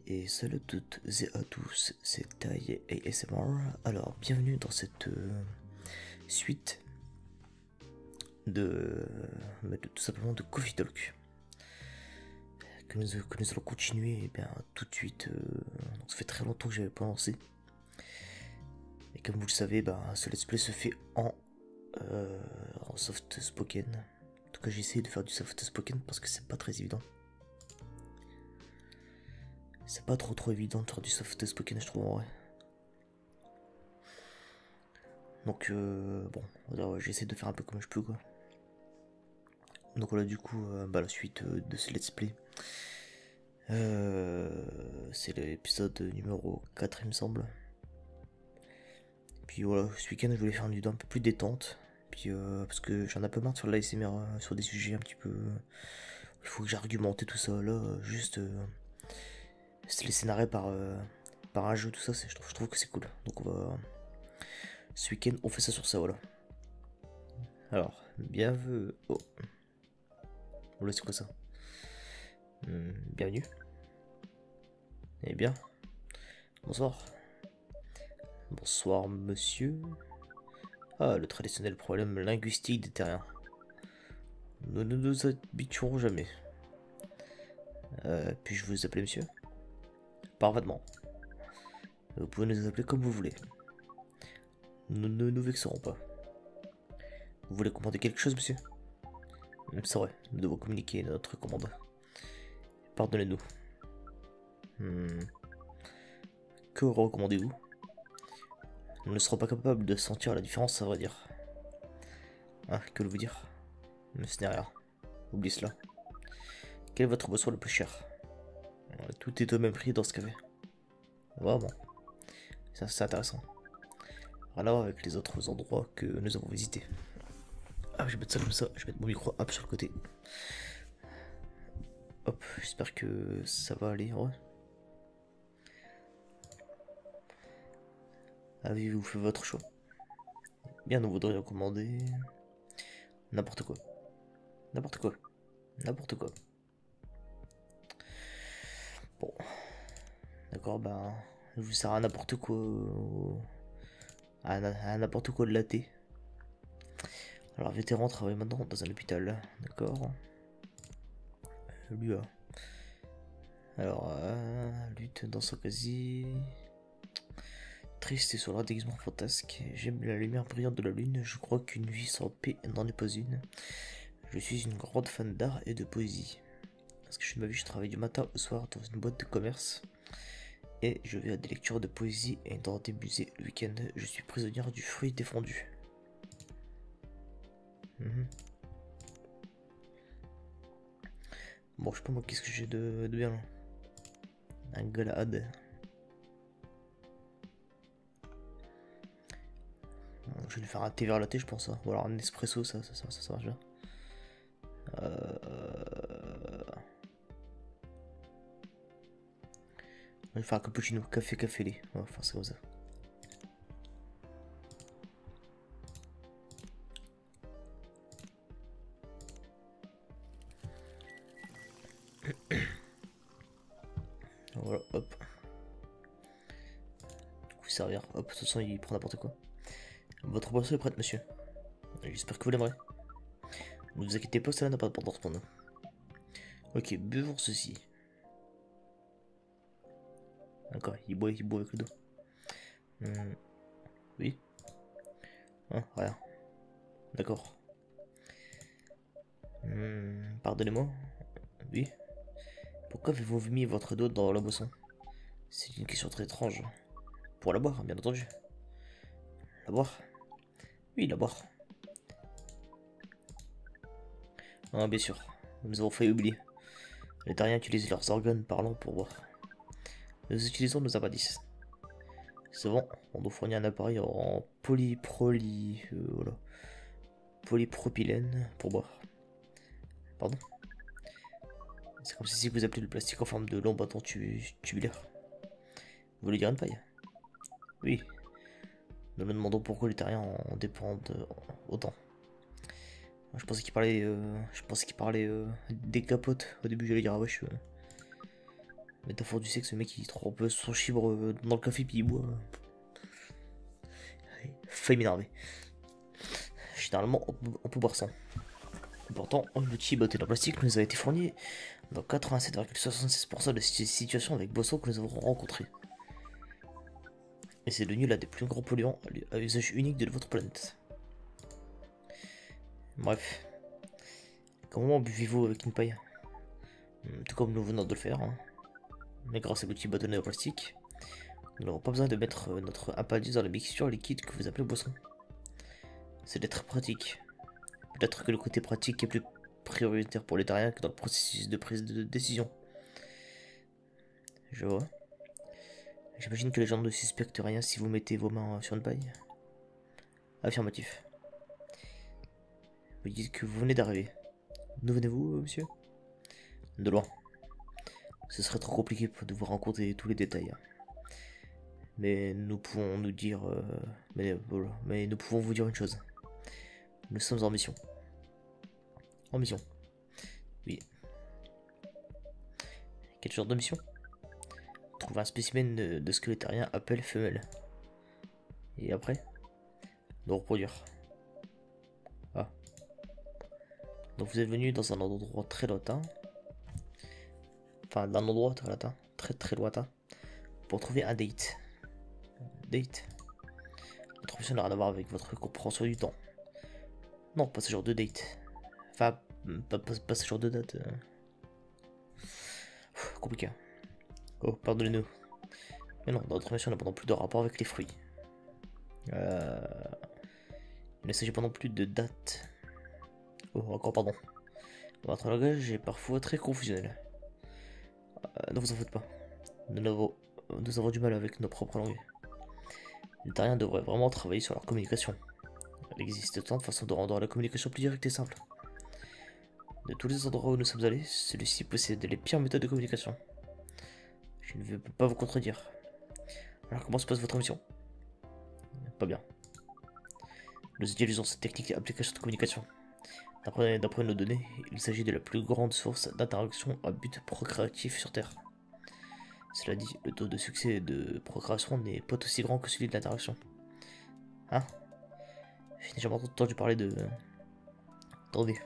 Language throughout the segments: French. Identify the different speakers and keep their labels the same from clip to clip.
Speaker 1: Et salut à toutes et à tous, c'est Tai ASMR. Alors, bienvenue dans cette suite de tout simplement de Coffee Talk que nous allons continuer bien, tout de suite. Donc ça fait très longtemps que j'avais pas lancé. Et comme vous le savez, ce let's play se fait en soft spoken. En tout cas, j'ai essayé de faire du soft spoken parce que c'est pas très évident. C'est pas trop évident de faire du soft spoken, je trouve, en vrai. Donc bon, j'essaie de faire un peu comme je peux, quoi. Donc voilà, du coup, la suite de ce let's play. C'est l'épisode numéro 4, il me semble. Puis voilà, ce week-end, je voulais faire une vidéo un peu plus détente. Puis parce que j'en ai un peu marre de faire de l'ASMR sur des sujets un petit peu... il faut que j'argumente et tout ça. Là, juste les scénarios par un jeu, tout ça, je trouve que c'est cool. Donc on va... Ce week-end, on fait ça sur ça, voilà. Alors, bienvenue... Oh. Oula, c'est quoi ça? Bienvenue. Eh bien, bonsoir. Bonsoir, monsieur. Ah, le traditionnel problème linguistique des terriens. Nous ne nous habituerons jamais. Puis-je vous appeler monsieur? Parfaitement. Vous pouvez nous appeler comme vous voulez. Nous ne nous vexerons pas. Vous voulez commander quelque chose, monsieur? C'est vrai, nous devons communiquer notre commande. Pardonnez-nous. Que recommandez-vous? Nous ne serons pas capables de sentir la différence, à vrai dire. Ah, que voulez-vous dire? Mais ce n'est rien. Oublie cela. Quel est votre boisson le plus cher? Tout est au même prix dans ce café. Vraiment. Ça, c'est intéressant. Alors avec les autres endroits que nous avons visités. Ah, je vais mettre ça comme ça. Je vais mettre mon micro hop sur le côté. Hop, j'espère que ça va aller. Ouais. Avez-vous fait votre choix? Bien, nous voudrions commander... n'importe quoi. N'importe quoi. N'importe quoi. Bon. D'accord, je vous sers à n'importe quoi... à n'importe quoi de latte. Alors, vétéran travaille maintenant dans un hôpital. D'accord. Lui, alors, lutte dans son quasi... Triste et sur leur déguisement fantasque. J'aime la lumière brillante de la lune. Je crois qu'une vie sans paix n'en est pas une. Je suis une grande fan d'art et de poésie. Parce que je suis de ma vie, je travaille du matin au soir dans une boîte de commerce. Et je vais à des lectures de poésie et dans des musées le week-end. Je suis prisonnière du fruit défendu. Bon, je sais pas moi, qu'est-ce que j'ai de bien là. Un galade. Je vais lui faire un thé vert latte, je pense. Hein. Ou alors un espresso, ça marche bien. Je vais faire un cappuccino, café lait. Ouais, enfin, c'est comme ça. Voilà, hop. Du coup, servir. Hop, de toute façon, il prend n'importe quoi. Votre boisson est prête, monsieur. J'espère que vous l'aimerez. Ne vous inquiétez pas, cela n'a pas d'importance pour nous. Ok, buvons ceci. D'accord, il boit avec le dos. Oui. Hein, rien. D'accord. Pardonnez-moi. Oui. Pourquoi avez-vous mis votre dos dans la boisson? C'est une question très étrange. Pour la boire, bien entendu. La boire? Oui, la boire. Ah, bien sûr. Nous avons failli oublier. Les terriens utilisent leurs organes parlants pour boire. Nous utilisons nos appendices. Souvent, on nous fournit un appareil en voilà, polypropylène pour boire. Pardon? C'est comme si vous appelez le plastique en forme de long bâton tubulaire. Vous voulez dire une paille? Oui. Nous nous demandons pourquoi les terriens en dépendent autant. Je pensais qu'il parlait, des capotes. Au début, j'allais dire ah wesh. Métaphore du sexe, le mec il trempe son chibre dans le café puis il boit. Failli m'énerver. Généralement, on peut boire sans. Pourtant, le petit botté en plastique nous a été fourni dans 87,76% de situations avec boissons que nous avons rencontrées. Et c'est devenu l'un des plus grands polluants à usage unique de votre planète. Bref. Comment buvez-vous avec une paille? Tout comme nous venons de le faire. Hein. Mais grâce à l'outil bâtonnet en plastique, nous n'aurons pas besoin de mettre notre appendice dans la mixture liquide que vous appelez boisson. C'est d'être pratique. Peut-être que le côté pratique est plus prioritaire pour les terriens que dans le processus de prise de décision. Je vois. J'imagine que les gens ne suspectent rien si vous mettez vos mains sur une paille. Affirmatif. Vous dites que vous venez d'arriver. D'où venez-vous, monsieur? De loin. Ce serait trop compliqué de vous raconter tous les détails. Mais nous pouvons nous dire... mais nous pouvons vous dire une chose. Nous sommes en mission. En mission. Oui. Quel genre de mission? Trouver un spécimen de ce que les terriens appellent femelle. Et après? De reproduire. Ah. Donc vous êtes venu dans un endroit très lointain. Enfin, d'un endroit très lointain. Très lointain. Pour trouver un date. Date? Votre mission n'a rien à voir avec votre compréhension du temps. Non, pas ce genre de date. Enfin, pas ce genre de date. Compliqué. Oh, pardonnez-nous. Mais non, notre mission n'a pas non plus de rapport avec les fruits. Il ne s'agit pas non plus de date. Oh, encore pardon. Votre langage est parfois très confusionnel. Ne vous en faites pas. Nous avons du mal avec nos propres langues. Les terriens devraient vraiment travailler sur leur communication. Il existe tant de façons de rendre la communication plus directe et simple. De tous les endroits où nous sommes allés, celui-ci possède les pires méthodes de communication. Je ne vais pas vous contredire. Alors comment se passe votre mission? Pas bien. Nous utilisons cette technique d'application de communication. D'après nos données, il s'agit de la plus grande source d'interaction à but procréatif sur Terre. Cela dit, le taux de succès de procréation n'est pas aussi grand que celui de l'interaction. Hein? J'ai jamais entendu parler de... Attendez.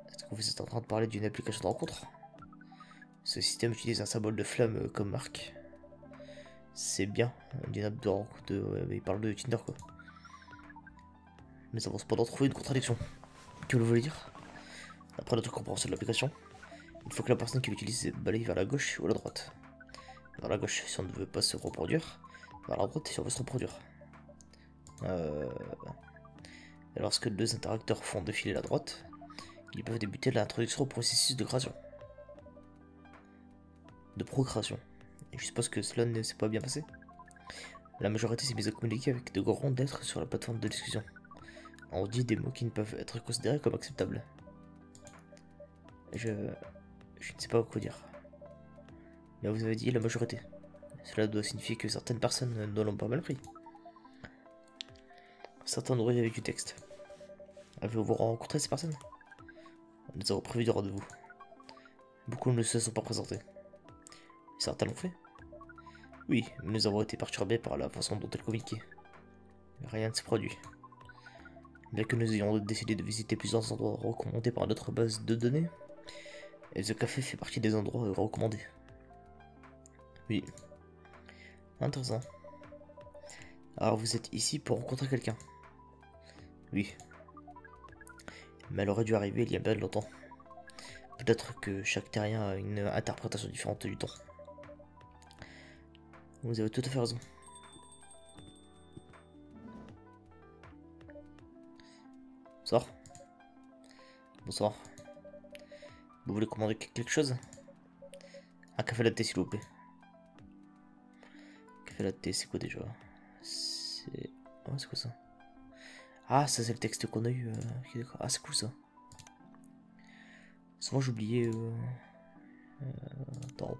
Speaker 1: Est-ce que vous êtes en train de parler d'une application de rencontre? Ce système utilise un symbole de flamme comme marque. C'est bien, d'une app de rencontre il parle de Tinder quoi. Nous avons cependant trouvé une contradiction. Que vous voulez dire? D'après notre compréhension de l'application, il faut que la personne qui l'utilise balaye vers la gauche ou à la droite. Vers la gauche si on ne veut pas se reproduire, vers la droite si on veut se reproduire. Et lorsque deux interacteurs font défiler la droite, ils peuvent débuter l'introduction au processus de création. De procréation. Et je suppose que cela ne s'est pas bien passé. La majorité s'est mise à communiquer avec de grands lettres sur la plateforme de discussion. On dit des mots qui ne peuvent être considérés comme acceptables. Je ne sais pas quoi dire. Mais vous avez dit la majorité. Cela doit signifier que certaines personnes ne l'ont pas mal pris. Certains nourris avec du texte. Avez-vous rencontré ces personnes? Nous avons prévu du rendez-vous. Beaucoup ne se sont pas présentés. Certains l'ont fait. Oui, mais nous avons été perturbés par la façon dont elles communiquaient. Rien ne s'est produit. Bien que nous ayons décidé de visiter plusieurs endroits recommandés par notre base de données, The Café fait partie des endroits recommandés. Oui. Intéressant. Alors vous êtes ici pour rencontrer quelqu'un? Oui. Mais elle aurait dû arriver il y a bien longtemps. Peut-être que chaque terrien a une interprétation différente du temps. Vous avez tout à fait raison. Bonsoir. Bonsoir. Vous voulez commander quelque chose? Un café latte s'il vous plaît. Café latte c'est quoi déjà? C'est... Oh, c'est quoi ça? Ah ça c'est le texte qu'on a eu. Ah c'est cool ça. Souvent j'oubliais... Attends.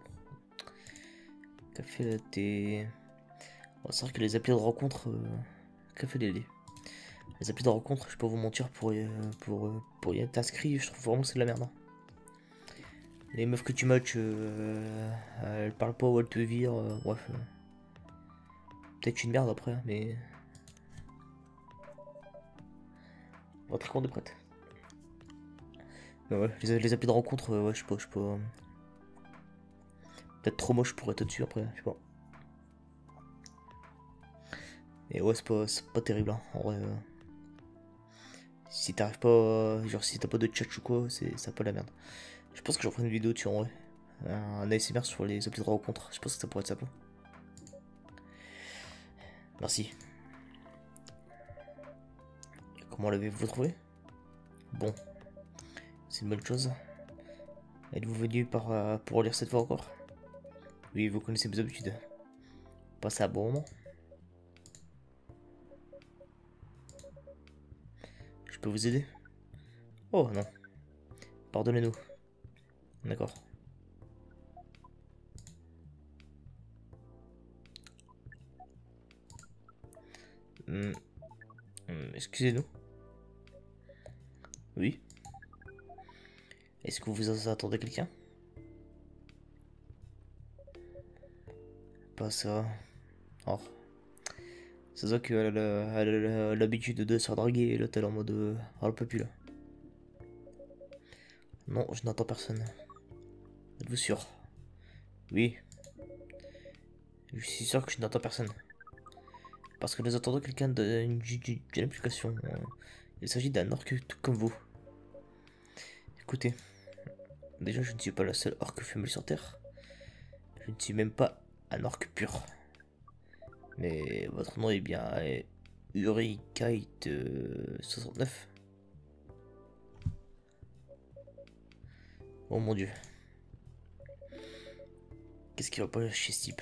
Speaker 1: Café latte... Oh, c'est vrai que les applis de rencontre... Café latte. Les applis de rencontre, je peux pas vous mentir, pour y être inscrit, je trouve vraiment que c'est de la merde. Hein. Les meufs que tu matches, elles parlent pas ou elles te virent, bref. Peut-être une merde après, mais... Votre compte est prête. Mais ouais, les applis de rencontre, ouais, je sais pas, peut-être trop moche pour être dessus après, je sais pas. Et ouais, c'est pas terrible, hein, en vrai. Si t'arrives pas, genre si t'as pas de chat ou quoi, c'est un peu la merde. Je pense que j'en ferai une vidéo dessus en vrai. Un ASMR sur les applis de rencontre, je pense que ça pourrait être sympa. Merci. Comment l'avez-vous trouvé? Bon, c'est une bonne chose. Êtes-vous venu pour lire cette fois encore? Oui, vous connaissez mes habitudes. Passez un bon moment. Je peux vous aider? Oh non. Pardonnez-nous. D'accord. Excusez-nous. Oui. Est-ce que vous attendez quelqu'un? Pas ça. Oh. C'est ça qu'elle a l'habitude de se faire draguer et là t'es en mode oh le peu là. Non, je n'entends personne. Êtes-vous sûr? Oui. Je suis sûr que je n'entends personne. Parce que nous attendons quelqu'un d'une application. Il s'agit d'un orc tout comme vous. Écoutez, déjà je ne suis pas la seule orc femelle sur Terre. Je ne suis même pas un orc pur. Mais votre nom est bien Urikite 69. Oh mon dieu. Qu'est-ce qui va pas chez ce type?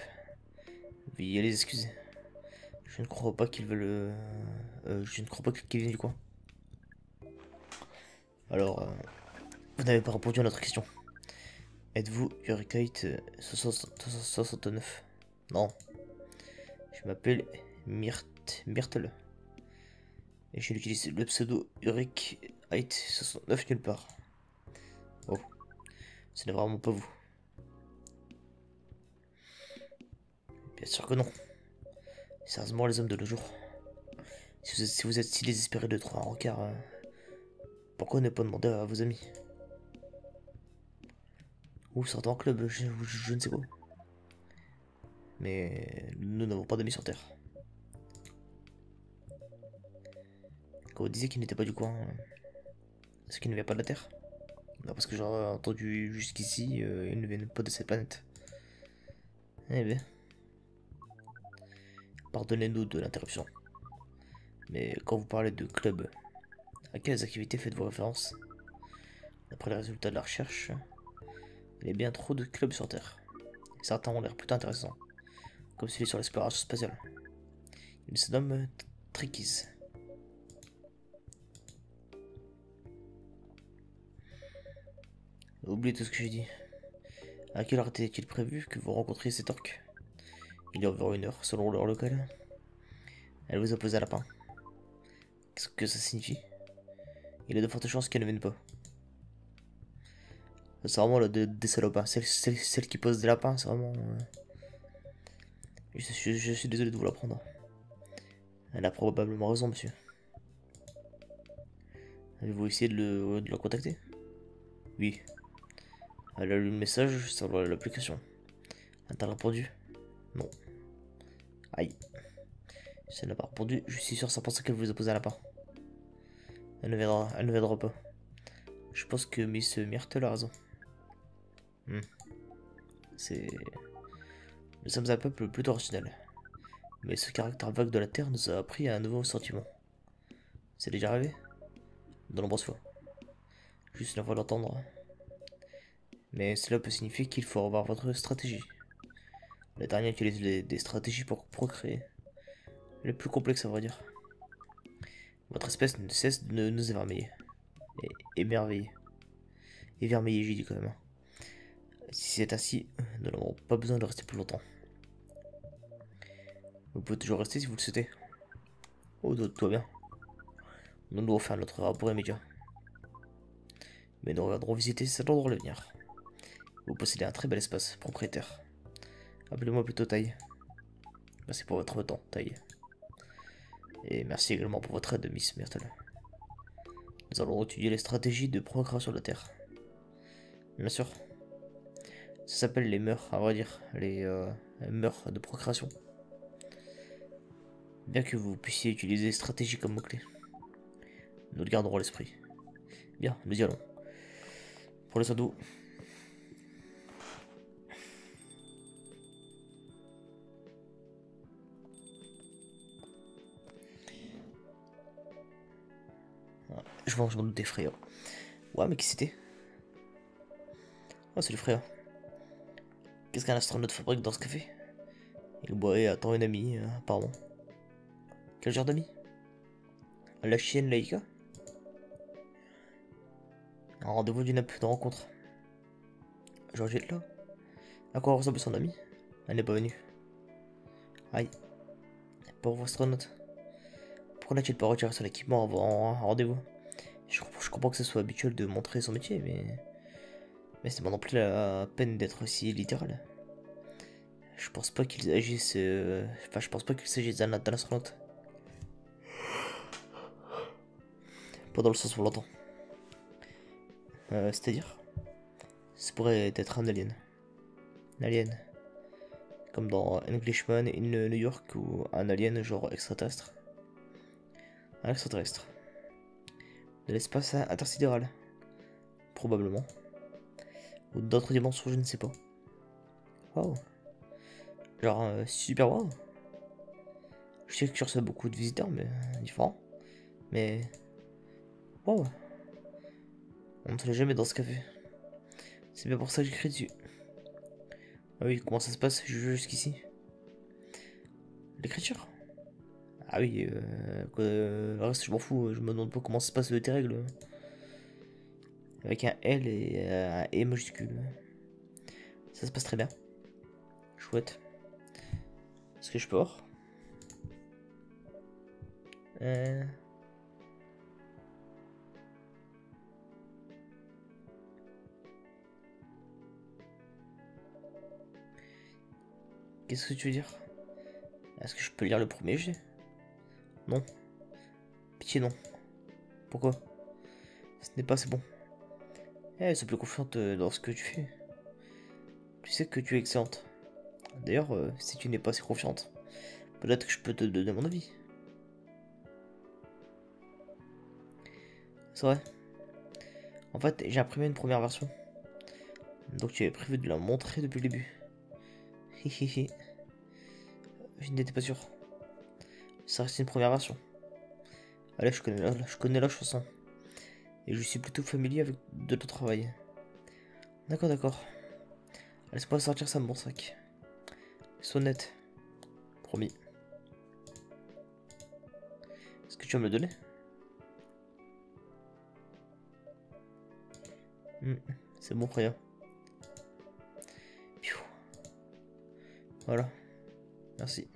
Speaker 1: Veuillez les excuser. Je ne crois pas qu'ils veulent. Je ne crois pas qu'ils viennent du coin. Alors, vous n'avez pas répondu à notre question. Êtes-vous Urikite 69? Non. Je m'appelle Myrtle. Et je n'utilise le pseudo Urikite 69 nulle part. Oh. Ce n'est vraiment pas vous. Bien sûr que non. Sérieusement, les hommes de nos jours. Si vous êtes si désespéré de trouver un rencard, pourquoi ne pas demander à vos amis? Ou sortez en club, je ne sais quoi. Mais nous n'avons pas d'amis sur Terre. Quand vous disiez qu'il n'était pas du coin, est-ce qu'il ne vient pas de la Terre? Non, parce que j'ai entendu jusqu'ici, il ne vient pas de cette planète. Eh bien. Pardonnez-nous de l'interruption. Mais quand vous parlez de club, à quelles activités faites-vous référence? D'après les résultats de la recherche, il y a bien trop de clubs sur Terre. Certains ont l'air plutôt intéressants, comme celui sur l'exploration spatiale. Il se nomme Trekkies. Oubliez tout ce que j'ai dit. À quelle heure était-il prévu que vous rencontriez cet orc? Il y a environ 1 heure, selon l'heure locale. Elle vous a posé un lapin. Qu'est-ce que ça signifie? Il y a de fortes chances qu'elle ne vienne pas. C'est vraiment des salopes, hein. Celle qui pose des lapins, c'est vraiment... Je suis désolé de vous l'apprendre. Elle a probablement raison, monsieur. Avez-vous essayé de la contacter? Oui. Elle a lu le message sur l'application. A-t-elle répondu? Non. Aïe. Si elle n'a pas répondu, je suis sûr 100% qu'elle vous a posé un lapin. Elle ne viendra pas. Je pense que Miss Myrtle a raison. C'est... Nous sommes un peuple plutôt rationnel. Mais ce caractère vague de la Terre nous a appris à un nouveau sentiment. C'est déjà arrivé? De nombreuses fois. Juste une fois d'entendre. Mais cela peut signifier qu'il faut revoir votre stratégie. La dernière utilise des stratégies pour procréer. Les plus complexes à vrai dire. Votre espèce ne cesse de nous émerveiller. Émerveiller. Émerveiller, j'ai dit quand même. Hein. Si c'est ainsi, nous n'aurons pas besoin de rester plus longtemps. Vous pouvez toujours rester si vous le souhaitez. Oh, tout va bien. Nous devons faire notre rapport immédiat. Mais nous reviendrons visiter cet endroit à l'avenir. Vous possédez un très bel espace, propriétaire. Appelez-moi plutôt Taille. Merci pour votre temps, Taille. Et merci également pour votre aide, Miss Myrtle. Nous allons étudier les stratégies de procréation de la Terre. Bien sûr. Ça s'appelle les mœurs, à vrai dire. Les mœurs de procréation. Bien que vous puissiez utiliser stratégie comme mot-clé. Nous le garderons à l'esprit. Bien, nous y allons. Prenez soin de vous. Je m'en doute des frères. Ouais, mais qui c'était? Oh, c'est le frère. Qu'est-ce qu'un astronaute fabrique dans ce café? Il boit et attend une amie, apparemment. Quel genre d'amie? La chienne Laïka? Un rendez-vous d'une app de rencontre. Georgette là? À quoi ressemble son amie? Elle n'est pas venue. Aïe. Pauvre astronaute. Pourquoi n'a-t-il pas retiré son équipement avant un rendez-vous? Je comprends que ce soit habituel de montrer son métier, mais c'est pas non plus la peine d'être aussi littéral. Je pense pas qu'ils agissent. Enfin, je pense pas qu'il s'agisse d'un astronaute. Pas dans le sens où on l'entend. C'est-à-dire? Ça pourrait être un alien. Un alien. Comme dans Englishman in New York ou un alien genre extraterrestre. Un extraterrestre. De l'espace intersidéral. Probablement. Ou d'autres dimensions, je ne sais pas. Waouh. Genre super waouh. Je sais que tu reçois beaucoup de visiteurs, mais différents. Mais. Waouh. On ne te l'a jamais dans ce café. C'est bien pour ça que j'écris dessus. Ah oui, comment ça se passe jusqu'ici? L'écriture? Ah oui, le reste je m'en fous, je me demande pas comment ça se passe tes règles. Avec un L et un E majuscule. Ça se passe très bien. Chouette. Est-ce que je peux voir? Qu'est-ce que tu veux dire? Est-ce que je peux lire le premier jet? Non. Pitié non. Pourquoi? Ce n'est pas assez bon. Eh, sois plus confiante dans ce que tu fais. Tu sais que tu es excellente. D'ailleurs, si tu n'es pas assez confiante, peut-être que je peux te donner mon avis. C'est vrai. En fait, j'ai imprimé une première version. Donc tu avais prévu de la montrer depuis le début. Hihihi. Je n'étais pas sûr. Ça reste une première version. Allez, je connais la chanson. Et je suis plutôt familier avec de ton travail. D'accord, d'accord. Laisse-moi sortir ça de mon sac. Sois honnête. Promis. Est-ce que tu vas me le donner? C'est bon, frère. Voilà. Merci.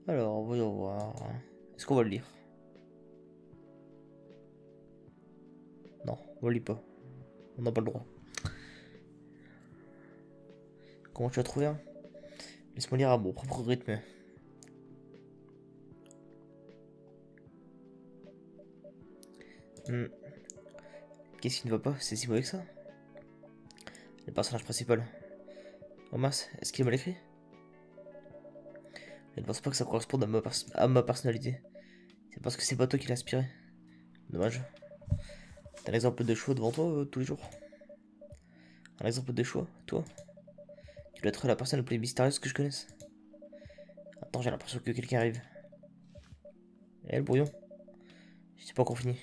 Speaker 1: Alors, voyons voir. Est-ce qu'on va le lire? Non, on le lit pas. On n'a pas le droit. Comment tu as trouvé un? Laisse-moi lire à mon propre rythme. Qu'est-ce qui ne va pas? C'est si mauvais que ça? Le personnage principal. Oh mince, est-ce qu'il est mal écrit? Je ne pense pas que ça corresponde à ma personnalité. C'est parce que c'est pas toi qui l'as inspiré. Dommage. T'as un exemple de choix devant toi tous les jours? Un exemple de choix, toi? Tu dois être la personne la plus mystérieuse que je connaisse. Attends, j'ai l'impression que quelqu'un arrive. Eh, le brouillon. Je pas encore fini.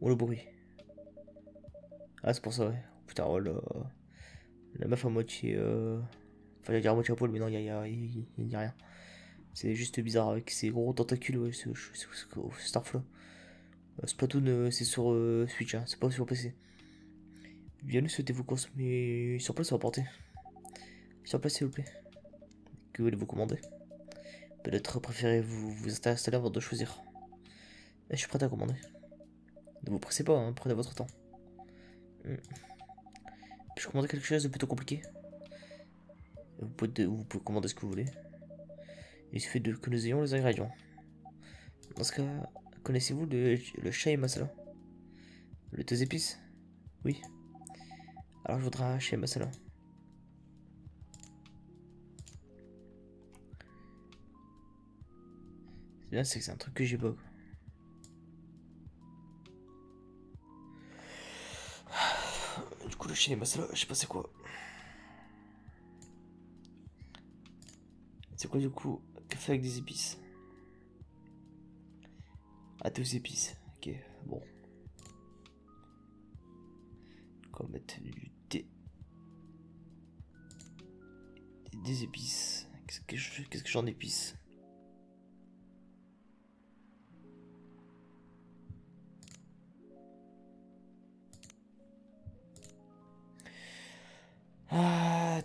Speaker 1: Oh, le bruit. Ah, c'est pour ça, ouais. Putain, oh là. La meuf à moitié. Enfin, j'allais dire à moitié à poil, mais non, y a rien. C'est juste bizarre avec ces gros tentacules, ouais, c'est Starflow. Splatoon, c'est sur Switch, hein, c'est pas sur PC. Bienvenue, souhaitez-vous consommer sur place ou emporter? Sur place, s'il vous plaît. Que voulez-vous commander? Peut-être préférez-vous vous installer avant de choisir. Je suis prêt à commander. Ne vous pressez pas, hein, prenez votre temps. Puis-je commander quelque chose de plutôt compliqué? Vous pouvez commander ce que vous voulez. Il suffit que nous ayons les ingrédients. Dans ce cas, connaissez-vous le chai masala? Le deux épices? Oui. Alors je voudrais un chai masala. C'est bien, c'est que c'est un truc que j'ai pas. Du coup, le chai masala, je sais pas c'est quoi. C'est quoi du coup? Café avec des épices. Ah, deux épices. Ok, bon. On va mettre du thé. Des épices. Qu'est-ce que j'en épice? Ah,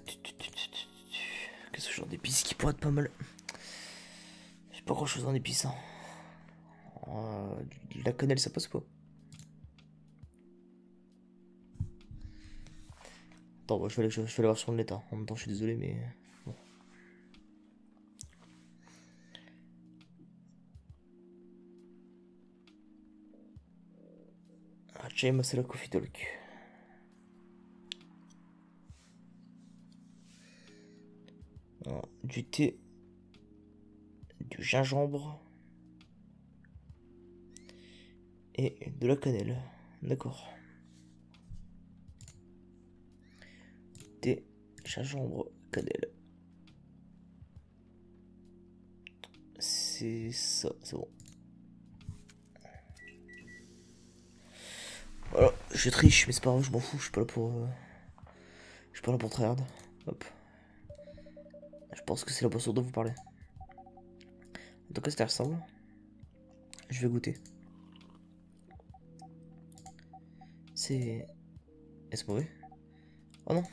Speaker 1: qu'est-ce que j'en épice qui pourrait être pas mal? J'ai pas grand chose en épices. Hein. La cannelle, ça passe pas. Attends, je vais aller voir sur le net. Hein. En même temps, je suis désolé, mais. Bon. Ah, chai masala coffee talk. Alors, du thé, du gingembre et de la cannelle. D'accord. Thé, gingembre, cannelle. C'est ça, c'est bon. Voilà, je triche, mais c'est pas grave, je m'en fous, je suis pas là pour. Je suis pas là pour tryhard. Hop. Je pense que c'est la boisson dont vous parlez. En tout cas, ça ressemble. Je vais goûter. C'est. Est-ce mauvais? Oh non,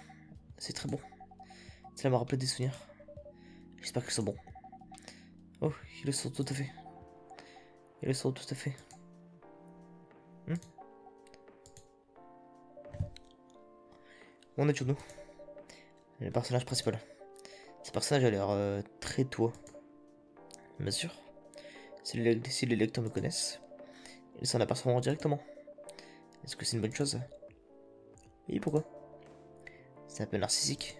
Speaker 1: c'est très bon. Ça m'a rappelé des souvenirs. J'espère qu'ils sont bons. Oh, ils le sont tout à fait. Ils le sont tout à fait. On est sur nous. Le personnage principal. Ce personnage a l'air très toi. Bien sûr. Si les lecteurs me connaissent, ils s'en apercevront directement. Est-ce que c'est une bonne chose? Oui, pourquoi? C'est un peu narcissique.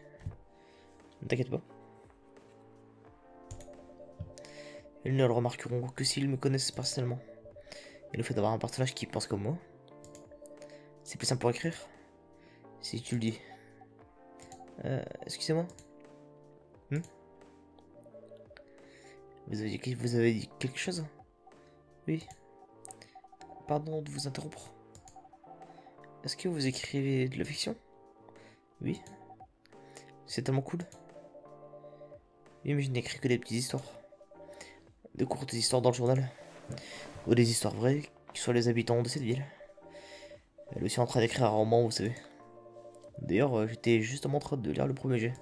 Speaker 1: Ne t'inquiète pas. Ils ne le remarqueront que s'ils me connaissent personnellement. Et le fait d'avoir un personnage qui pense comme moi, c'est plus simple pour écrire. Si tu le dis. Excusez-moi. Vous avez dit quelque chose? Oui. Pardon de vous interrompre. Est-ce que vous écrivez de la fiction? Oui. C'est tellement cool. Oui, mais je n'écris que des petites histoires. De courtes histoires dans le journal. Ou des histoires vraies qui sont les habitants de cette ville. Elle est aussi en train d'écrire un roman, vous savez. D'ailleurs, j'étais justement en train de lire le premier jet.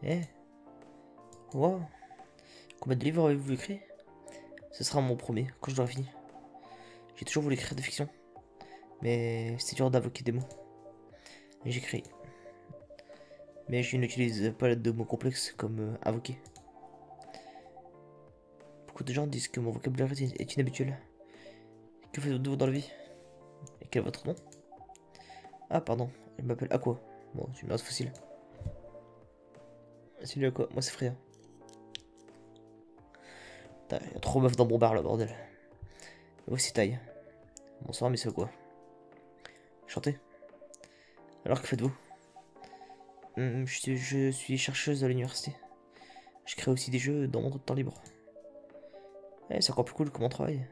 Speaker 1: Eh? Wow. Combien de livres avez-vous écrit? Ce sera mon premier, quand je l'aurai fini. J'ai toujours voulu écrire des fictions. Mais c'est dur d'invoquer des mots. J'écris. Mais je n'utilise pas de mots complexes comme invoquer. Beaucoup de gens disent que mon vocabulaire est inhabituel. Que faites-vous dans la vie? Et quel est votre nom? Ah, pardon, je m'appelle Aqua. Bon, c'est une race facile. Salut Aqua, moi c'est Freya. Putain, y a trop de meufs dans mon bar là, bordel. Et voici Taille. Bonsoir, monsieur Aqua. Chantez. Alors, que faites-vous? Je suis chercheuse à l'université. Je crée aussi des jeux dans mon temps libre. Eh, c'est encore plus cool que mon travail.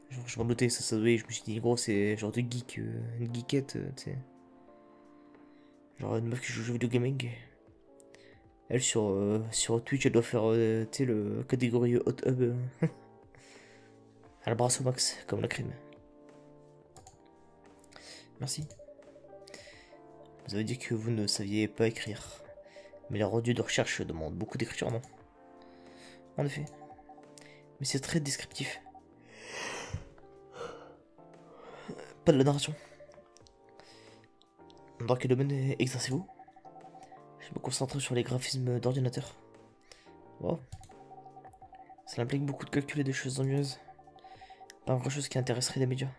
Speaker 1: Je m'en doutais, ça oui, je me suis dit, gros, c'est genre de geek, une geekette, tu sais. Genre une meuf qui joue aux jeux vidéo gaming. Elle, sur Twitch, elle doit faire, tu sais, le catégorie Hot Hub. Elle brasse au max, comme la crème. Merci. Vous avez dit que vous ne saviez pas écrire. Mais les rendus de recherche demandent beaucoup d'écriture, non? En effet. Mais c'est très descriptif. Pas de la narration. Dans quel domaine exercez-vous? Je me concentre sur les graphismes d'ordinateur. Wow. Ça implique beaucoup de calculs et de choses ennuyeuses. Pas grand chose qui intéresserait les médias.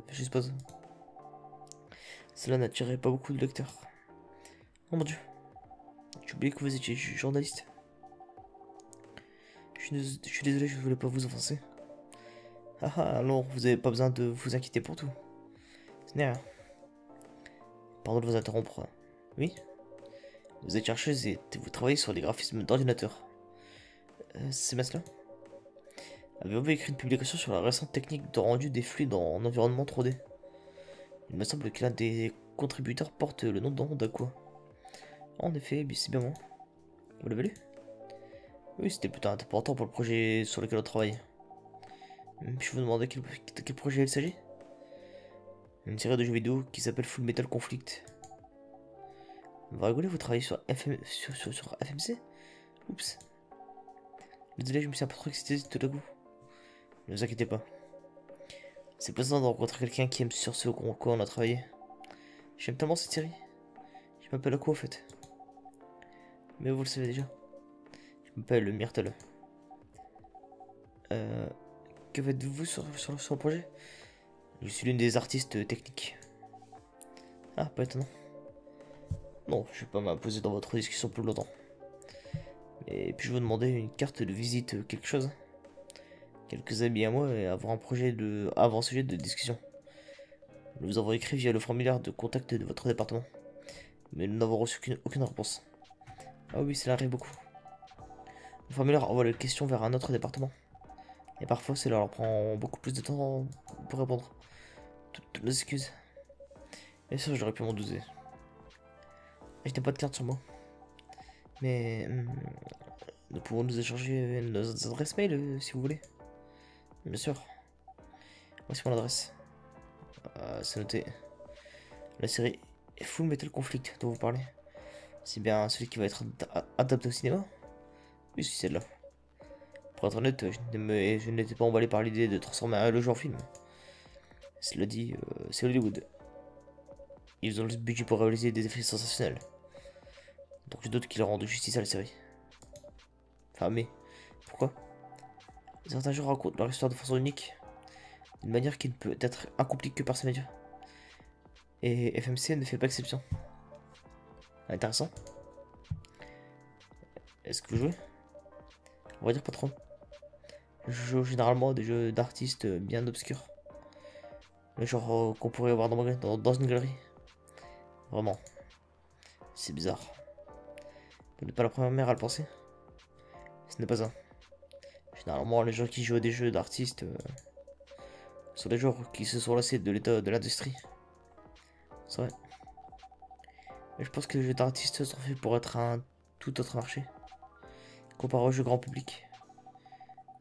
Speaker 1: Je suppose. Cela n'attirait pas beaucoup de lecteurs. Oh mon dieu. J'ai oublié que vous étiez journaliste. Je suis désolé, je voulais pas vous offenser. Ah ah, alors vous avez pas besoin de vous inquiéter pour tout. Ce n'est rien. Pardon de vous interrompre. Oui? Vous êtes chercheuse et vous travaillez sur les graphismes d'ordinateur. C'est bien cela? Avez-vous écrit une publication sur la récente technique de rendu des fluides en environnement 3D? Il me semble que l'un des contributeurs porte le nom d'Aqua. En effet, c'est bien moi. Vous l'avez lu? Oui, c'était plutôt important pour le projet sur lequel on travaille. Puis-je vous demander de quel projet il s'agit? Une série de jeux vidéo qui s'appelle Full Metal Conflict. Vous rigolez, vous travaillez sur FMC? Oups. Désolé, je me suis un peu trop excité tout à coup. Ne vous inquiétez pas. C'est plaisant de rencontrer quelqu'un qui aime sur ce quoi on a travaillé. J'aime tellement cette série. Je m'appelle Aqua en fait. Mais vous le savez déjà. Je m'appelle Myrtle. Que faites-vous sur le projet? Je suis l'une des artistes techniques. Ah, pas étonnant. Non, je vais pas m'imposer dans votre discussion plus longtemps. Et puis je vous demander une carte de visite, quelque chose. Quelques amis à moi et avoir un sujet de discussion. Nous vous avons écrit via le formulaire de contact de votre département. Mais nous n'avons reçu aucune réponse. Ah oui, cela arrive beaucoup. Le formulaire envoie les questions vers un autre département. Et parfois, cela leur prend beaucoup plus de temps pour répondre. Toutes nos excuses. Bien sûr, j'aurais pu m'en douter. Je n'ai pas de carte sur moi. Mais nous pouvons nous échanger nos adresses mail si vous voulez. Bien sûr. Voici mon adresse. C'est noté. La série Full Metal Conflict dont vous parlez. C'est bien celui qui va être adapté au cinéma? Oui, c'est celle-là. Pour être honnête, je n'étais pas emballé par l'idée de transformer le jeu en film. Cela dit, c'est Hollywood. Ils ont le budget pour réaliser des effets sensationnels. Donc je doute qu'ils rendent justice à la série. Enfin, mais pourquoi? Certains jeux racontent leur histoire de façon unique, d'une manière qui ne peut être accomplie que par ces médias. Et FMC ne fait pas exception. Intéressant. Est-ce que vous jouez? On va dire pas trop. Je joue généralement des jeux d'artistes bien obscurs. Le genre qu'on pourrait avoir dans une galerie. Vraiment. C'est bizarre. Vous n'êtes pas la première à le penser. Ce n'est pas ça. Généralement, les gens qui jouent à des jeux d'artistes sont des joueurs qui se sont lassés de l'état de l'industrie. C'est vrai. Mais je pense que les jeux d'artistes sont faits pour être un tout autre marché. Comparé aux jeux grand public.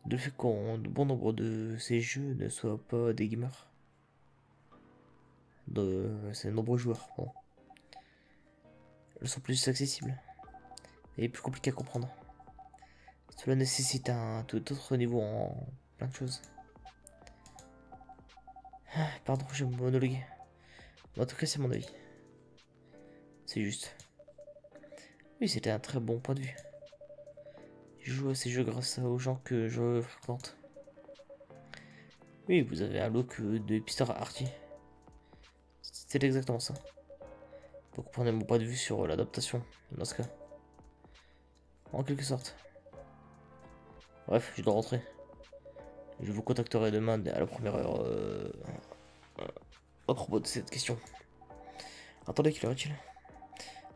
Speaker 1: De fait qu'on bon nombre de ces jeux ne soient pas des gamers. Ces nombreux joueurs, bon. Ils sont plus accessibles. Et plus compliqués à comprendre. Cela nécessite un tout autre niveau en plein de choses. Ah, pardon, j'ai monologué. En tout cas, c'est mon avis. C'est juste. Oui, c'était un très bon point de vue. Je joue à ces jeux grâce aux gens que je fréquente. Oui, vous avez un look de hipster arty. C'est exactement ça. Vous comprenez mon point de vue sur l'adaptation, dans ce cas. En quelque sorte. Bref, je dois rentrer. Je vous contacterai demain à la première heure à propos de cette question. Attendez, quelle heure est-il?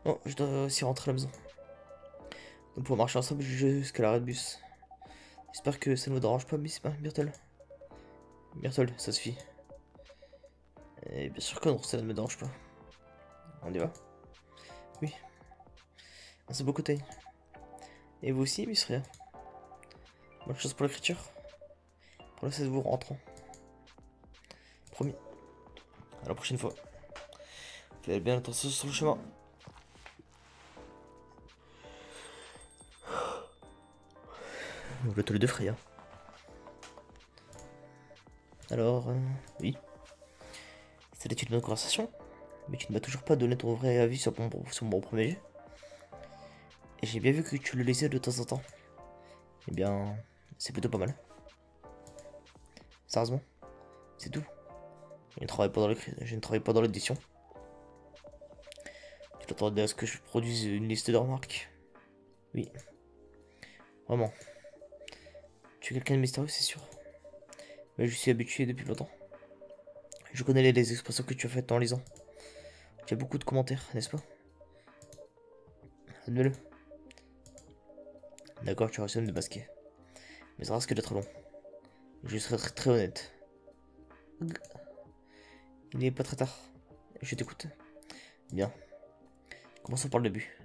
Speaker 1: Non, je dois aussi rentrer à la maison. Nous pouvons marcher ensemble jusqu'à l'arrêt de bus. J'espère que ça ne vous dérange pas, Miss Myrtle. Myrtle, ça suffit. Et bien sûr que non, ça ne me dérange pas. On y va? Oui. Merci beaucoup, Tay. Et vous aussi, Miss Rhea. Bonne chose pour l'écriture. Pour le 16 vous rentrons. Promis. À la prochaine fois. Faites bien attention sur le chemin. Le toll de Freya. Alors, oui. C'était une bonne conversation. Mais tu ne m'as toujours pas donné ton vrai avis sur mon premier jet. Et j'ai bien vu que tu le laissais de temps en temps. Eh bien, c'est plutôt pas mal. Sérieusement, c'est tout. Je ne travaille pas dans je ne travaille pas dans l'édition. Tu t'attendais à ce que je produise une liste de remarques? Oui. Vraiment. Tu es quelqu'un de mystérieux, c'est sûr. Mais je suis habitué depuis longtemps. Je connais les expressions que tu as faites en lisant. Tu as beaucoup de commentaires, n'est-ce pas? Admets-le. D'accord, tu as réussi à me démasquer. Mais ça risque d'être long. Je serai très honnête. Il n'est pas très tard. Je t'écoute. Bien. Commençons par le début.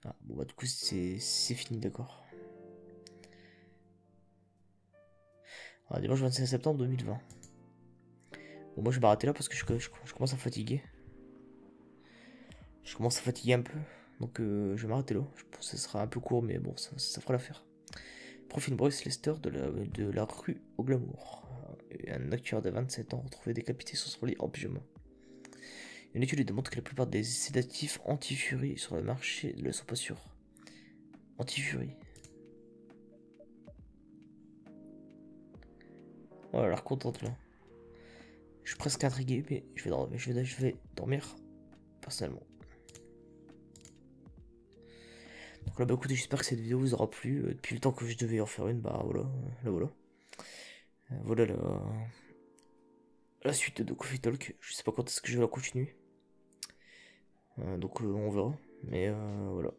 Speaker 1: Ah, bon bah du coup c'est fini, d'accord. Ah, dimanche 25 septembre 2020. Bon, moi je vais m'arrêter là parce que je commence à fatiguer. Je commence à fatiguer un peu. Donc je vais m'arrêter là. Je pense que ce sera un peu court, mais bon, ça fera l'affaire. Profil Boris Lester de la rue au glamour. Un acteur de 27 ans retrouvé décapité sur son lit en pyjama. Une étude démontre que la plupart des sédatifs anti-furie sur le marché ne le sont pas sûrs. Anti-furie. Oh, elle a l'air contente là. Je suis presque intrigué, mais je vais dormir personnellement. Donc là, bah écoutez, j'espère que cette vidéo vous aura plu. Depuis le temps que je devais en faire une, bah voilà, là voilà. Voilà la suite de Coffee Talk. Je sais pas quand est-ce que je vais la continuer. Donc on verra. Mais voilà.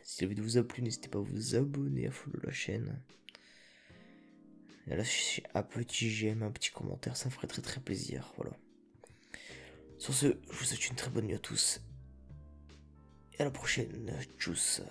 Speaker 1: Si la vidéo vous a plu, n'hésitez pas à vous abonner, à follow la chaîne. Et à lâcher un petit j'aime, un petit commentaire, ça me ferait très plaisir. Voilà. Sur ce, je vous souhaite une très bonne nuit à tous. Et à la prochaine. Tchuss.